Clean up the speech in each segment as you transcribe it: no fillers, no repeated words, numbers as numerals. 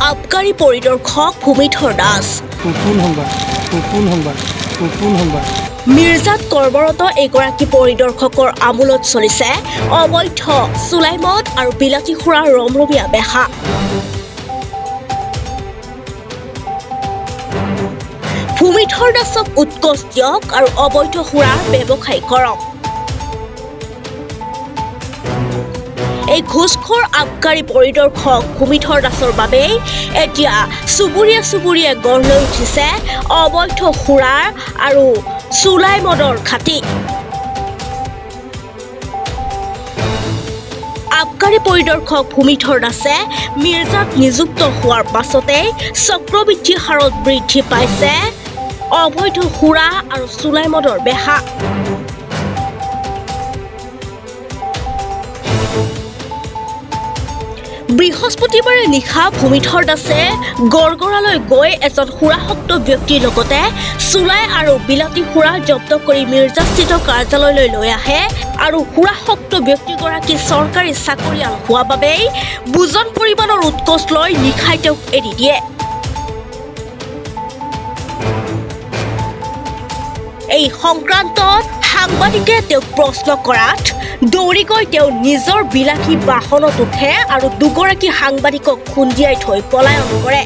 আবকাৰী পৰিদৰ্শক ভূমিধৰ দাস মিৰ্জাত কৰ্মৰত এগৰাকী পৰিদৰ্শকৰ আমোলত চলিছে অবৈধ চুলাই মদ আৰু বিলাতী সুৰাৰ ৰমৰমীয়া বেহা। ভূমিধৰ দাসক উৎকোচ দিয়ক আৰু অবৈধ সুৰাৰ ব্যৱসায় কৰক। এই ঘুষখোৰ আবকাৰী পৰিদৰ্শক ভূমিধৰ দাসৰ বাবেই এতিয়া চুবুৰীয়া গঢ় লৈ উঠিছে অবৈধ সুৰাৰ আৰু চুলাই মদৰ ঘাটি। আবকাৰী পৰিদৰ্শক ভূমিধৰ দাসে মিৰ্জাত নিযুক্ত হোৱাৰ পাছতে চক্ৰবৃদ্ধি হাৰত বৃদ্ধি পাইছে অবৈধ সুৰা আৰু চুলাই মদৰ বেহা। বৃহস্পতিবাৰে নিশা ভূমিধৰ দাসে গড়গড়ালৈ গৈ এজন সুৰাসক্ত ব্যক্তিৰ লগতে চুলাই আৰু বিলাতী সুৰা জব্দ কৰি মিৰ্জাস্থিত কাৰ্যালয়লৈ লৈ আহে আৰু সুৰাসক্ত ব্যক্তিগৰাকী চৰকাৰী চাকৰিয়াল হোৱা বাবেই বুজন পৰিমাণৰ উৎকোচ লৈ নিশাই তেওঁক এৰি দিয়ে। এই সংক্ৰান্তত সাংবাদিকে তেওঁক প্ৰশ্ন কৰাত দৌৰি গৈ তেওঁ নিজৰ বিলাসী বাহনত উঠে আৰু দুগৰাকী সাংবাদিকক খুন্দিয়াই থৈ পলায়ন কৰে।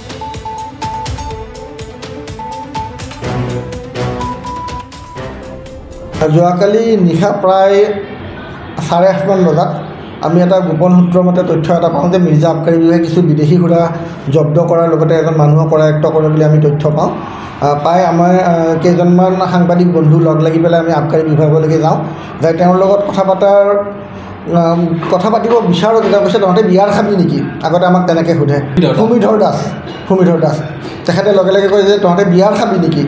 যোৱাকালি নিশা প্ৰায় 8:30 বজাত আমি এটা গোপন সূত্ৰৰ মতে তথ্য এটা পাওঁ যে মিৰ্জা আবকাৰী বিভাগে কিছু বিদেশী সুৰা জব্দ কৰাৰ লগতে এজন মানুহক কৰায়ত্ব কৰে বুলি আমি তথ্য পাওঁ। পাই আমাৰ কেইজনমান সাংবাদিক বন্ধু লগ লাগি পেলাই আমি আবকাৰী বিভাগলৈকে যাওঁ। যাই তেওঁৰ লগত কথা পাতিব বিচাৰোঁ তেতিয়া কৈছে তহঁতে বিয়াৰ খাবি নেকি? আগতে আমাক তেনেকৈ সোধে। ভূমিধৰ দাস তেখেতে লগে লগে কয় যে তহঁতে বিয়াৰ খাবি নেকি?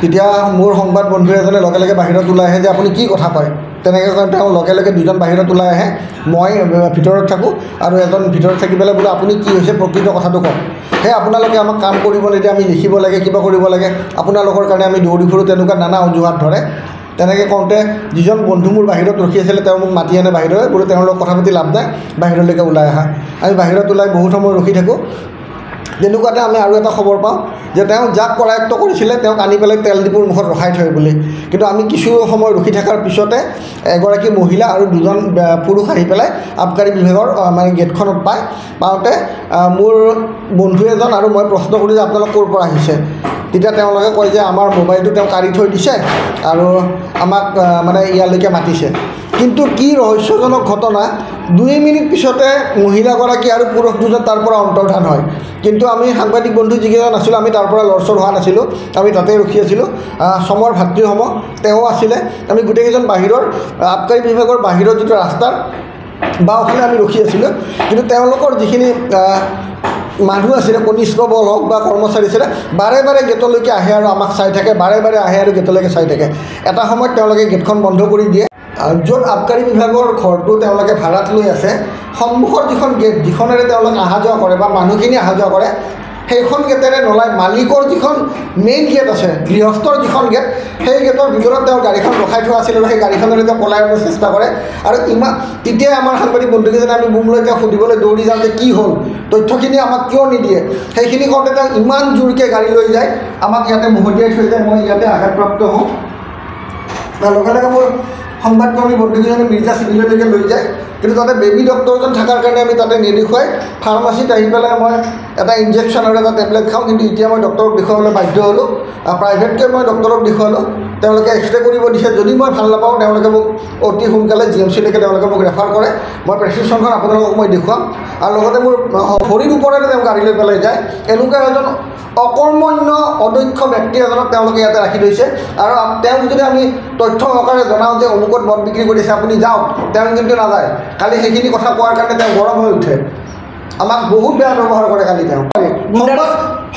তেতিয়া মোৰ সংবাদ বন্ধু এজনে লগে লগে বাহিৰত ওলাই আহে যে আপুনি কি কথা কয়? তেনেকৈ কয় তেওঁ লগে লগে দুজন বাহিৰত ওলাই আহে, মই ভিতৰত থাকোঁ আৰু এজন ভিতৰত থাকি পেলাই বোলে আপুনি কি হৈছে প্ৰকৃত কথাটো কওক। সেই আপোনালোকে আমাক কাম কৰিব নিদিয়ে, আমি লিখিব লাগে কিবা কৰিব লাগে, আপোনালোকৰ কাৰণে আমি দৌৰি ফুৰোঁ, তেনেকুৱা নানা অজুহাত ধৰে। তেনেকৈ কওঁতে যিজন বন্ধু মোৰ বাহিৰত ৰখি আছিলে তেওঁ মোক মাতি আনে বাহিৰলৈ, বোলো তেওঁৰ লগত কথা পাতি লাভ নাই, বাহিৰলৈকে ওলাই আহা। আমি বাহিৰত ওলাই বহুত সময় ৰখি থাকোঁ। তেনেকুৱাতে আমি আৰু এটা খবৰ পাওঁ যে তেওঁ যাক কৰায়ত্ব কৰিছিলে তেওঁক আনি পেলাই তেল ডিপুৰ মুখত ৰখাই থয় বুলি। কিন্তু আমি কিছু সময় ৰখি থকাৰ পিছতে এগৰাকী মহিলা আৰু দুজন পুৰুষ আহি পেলাই আবকাৰী বিভাগৰ মানে গেটখনত পাওঁতে মোৰ বন্ধু এজন আৰু মই প্ৰশ্ন কৰোঁ যে আপোনালোক ক'ৰ পৰা আহিছে? তেতিয়া তেওঁলোকে কয় যে আমাৰ মোবাইলটো তেওঁ কাঢ়ি থৈ দিছে আৰু আমাক মানে ইয়ালৈকে মাতিছে। কিন্তু কি ৰহস্যজনক ঘটনা, 2 মিনিট পিছতে মহিলাগৰাকী আৰু পুৰুষ দুজন তাৰ পৰা অন্তৰ্ধান হয়। কিন্তু আমি সাংবাদিক বন্ধু যিকেইজন আছিলোঁ আমি তাৰ পৰা লৰচৰ হোৱা নাছিলোঁ, আমি তাতে ৰখি আছিলোঁ। সমৰ ভাতৃসম তেওঁ আছিলে। আমি গোটেইকেইজন বাহিৰৰ আবকাৰী বিভাগৰ বাহিৰৰ যিটো ৰাস্তাৰ বাওঁফালে আমি ৰখি আছিলোঁ। কিন্তু তেওঁলোকৰ যিখিনি মানুহ আছিলে, কনিষ্ঠ বল হওক বা কৰ্মচাৰী আছিলে, বাৰে বাৰে গেটলৈকে আহে আৰু আমাক চাই থাকে, বাৰে বাৰে আহে আৰু গেটলৈকে চাই থাকে। এটা সময়ত তেওঁলোকে গেটখন বন্ধ কৰি দিয়ে। য'ত আবকাৰী বিভাগৰ ঘৰটো তেওঁলোকে ভাড়াত লৈ আছে, সন্মুখৰ যিখন গেট যিখনেৰে তেওঁলোকে অহা যোৱা কৰে বা মানুহখিনি অহা যোৱা কৰে, সেইখন গেটেৰে নলাই মালিকৰ যিখন মেইন গেট আছে, গৃহস্থৰ যিখন গেট, সেই গেটৰ ভিতৰত তেওঁৰ গাড়ীখন ৰখাই থোৱা আছিল আৰু সেই গাড়ীখনেৰে তেওঁ পলায়নৰ চেষ্টা কৰে। আৰু তেতিয়াই আমাৰ সাংবাদিক বন্ধুকেইজনে আমি বুম লৈ তেওঁক সুধিবলৈ দৌৰি যাওঁ যে কি হ'ল, তথ্যখিনি আমাক কিয় নিদিয়ে? সেইখিনি কওঁতে তেওঁ ইমান জোৰকৈ গাড়ী লৈ যায়, আমাক ইয়াতে মহতিয়াই থৈ যায়। মই ইয়াতে আঘাতপ্ৰাপ্ত হওঁ। লগে লগে মোৰ সংবাদকৰ্মী বন্ধুকেইজনে মিৰ্জা চিভিললৈকে লৈ যায়। কিন্তু তাতে বেবী ডক্টৰজন থকাৰ কাৰণে আমি তাতে নেদেখুৱাই ফাৰ্মাচীত আহি পেলাই মই এটা ইনজেকশ্যন আৰু এটা টেবলেট খাওঁ। কিন্তু এতিয়া মই ডক্টৰক দেখুৱাবলৈ বাধ্য হ'লোঁ। প্ৰাইভেটকৈ মই ডক্টৰক দেখুৱালোঁ। তেওঁলোকে এক্সৰে কৰিব দিছে। যদি মই ভাল নাপাওঁ তেওঁলোকে মোক অতি সোনকালে GMCলৈকে তেওঁলোকে মোক ৰেফাৰ কৰে। মই প্ৰেছক্ৰিপশ্যনখন আপোনালোকক মই দেখুৱাম। আৰু লগতে মোৰ ভৰিৰ ওপৰেৰে তেওঁ গাড়ী লৈ পেলাই যায়। এনেকুৱা এজন অকৰ্মণ্য অদক্ষ ব্যক্তি এজনক তেওঁলোকে ইয়াতে ৰাখি থৈছে। আৰু তেওঁক যদি আমি তথ্য সহকাৰে জনাওঁ যে অমুকত মদ বিক্ৰী কৰিছে আপুনি যাওক, তেওঁ কিন্তু নাযায়। কালি সেইখিনি কথা কোৱাৰ কাৰণে তেওঁ গৰম হৈ উঠে। আমাক বহুত বেয়া ব্যৱহাৰ কৰে কালি তেওঁ।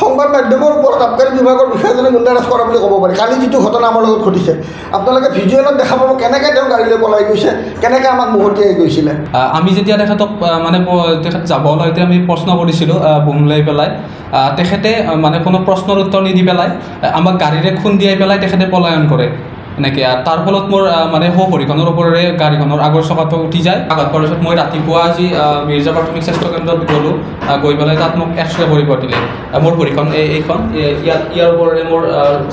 সংবাদ মাধ্যমৰ ওপৰত আবকাৰী বিভাগৰ বিষয়াজনে গুণ্ডাৰাজ কৰা বুলি ক'ব পাৰি। কালি যিটো ঘটনা আমাৰ লগত ঘটিছে, আপোনালোকে ভিজুৱেলত দেখা পাব কেনেকৈ তেওঁ গাড়ীলৈ পলাই গৈছে, কেনেকৈ আমাক মহতিয়াই গৈছিলে। আমি যেতিয়া তেখেতক মানে তেখেত যাব লওঁতে আমি প্ৰশ্ন কৰিছিলোঁ বুম লৈ পেলাই, তেখেতে মানে কোনো প্ৰশ্নৰ উত্তৰ নিদি পেলাই আমাক গাড়ীৰে খুন্দিয়াই পেলাই তেখেতে পলায়ন কৰে। এনেকৈ তাৰ ফলত মোৰ মানে ভৰিখনৰ ওপৰেৰে গাড়ীখনৰ আগৰ চকাটো উঠি যায়। আঘাত কৰাৰ পিছত মই ৰাতিপুৱা আজি মিৰ্জা প্ৰাথমিক স্বাস্থ্য কেন্দ্ৰত গ'লোঁ, গৈ পেলাই তাত মোক এক্সৰে কৰিব দিলে। মোৰ ভৰিখন এইখন ইয়াৰ ওপৰেৰে মোৰ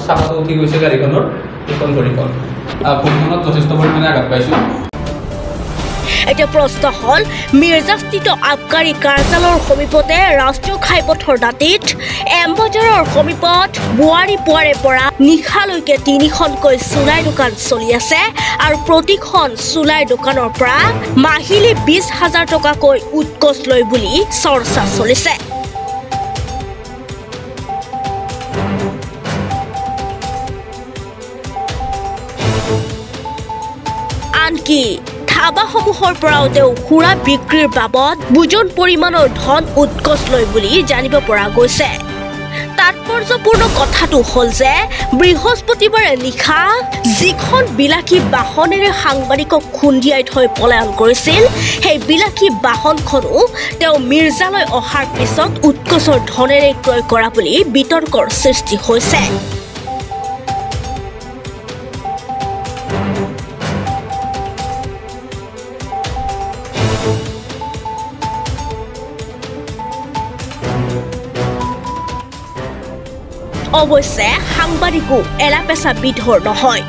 চকাটো উঠি গৈছে গাড়ীখনৰ, এইখন ভৰিখনত যথেষ্ট পৰিমাণে আঘাত পাইছোঁ। এতিয়া প্ৰশ্ন হ'ল, মিৰ্জাস্থিত আবকাৰী কাৰ্যালয়ৰ সমীপতে ৰাষ্ট্ৰীয় ঘাইপথৰ দাঁতিত এমবজাৰৰ সমীপত বোৱাৰীপুৱাৰে পৰা নিশালৈকে 3খনকৈ চুলাই দোকান চলি আছে আৰু প্ৰতিখন চুলাই দোকানৰ পৰা মাহিলী 20,000 টকাকৈ উৎকোচ লয় বুলি চৰ্চা চলিছে। আনকি ধাবাসমূহৰ পৰাও তেওঁ সুৰা বিক্ৰীৰ বাবদ বুজন পৰিমাণৰ ধন উৎকোচ লয় বুলি জানিব পৰা গৈছে। তাৎপৰ্যপূৰ্ণ কথাটো হ'ল যে বৃহস্পতিবাৰে নিশা যিখন বিলাসী বাহনেৰে সাংবাদিকক খুন্দিয়াই থৈ পলায়ন কৰিছিল, সেই বিলাসী বাহনখনো তেওঁ মিৰ্জালৈ অহাৰ পিছত উৎকোচৰ ধনেৰে ক্ৰয় কৰা বুলি বিতৰ্কৰ সৃষ্টি হৈছে। অৱশ্যে সাংবাদিকো এলাপেচা বিধৰ নহয়।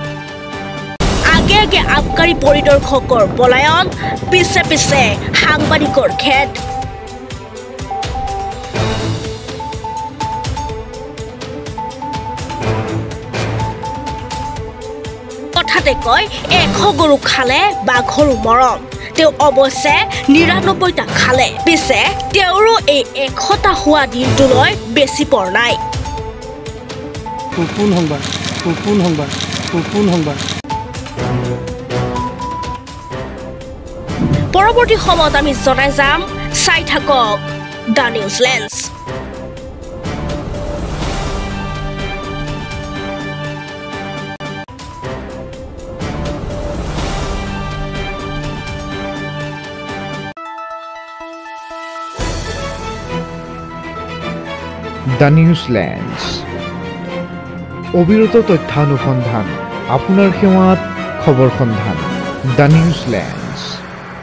আগে আগে আবকাৰী পৰিদৰ্শকৰ পলায়ন, পিছে পিছে সাংবাদিকৰ খেদ। কথাতে কয়, 100 গৰু খালে বাঘৰো মৰম। তেওঁ অৱশ্যে 99টা খালে। পিছে তেওঁৰো এই 100টা হোৱা দিনটোলৈ বেছি পৰ নাই। পৰৱৰ্তী সময়ত আমি জনাই যাম। চাই থাকক the news lens. The news lens, অবিৰত তথ্যানুসন্ধান, আপোনাৰ সেৱাত খবৰ সন্ধান। The news lens.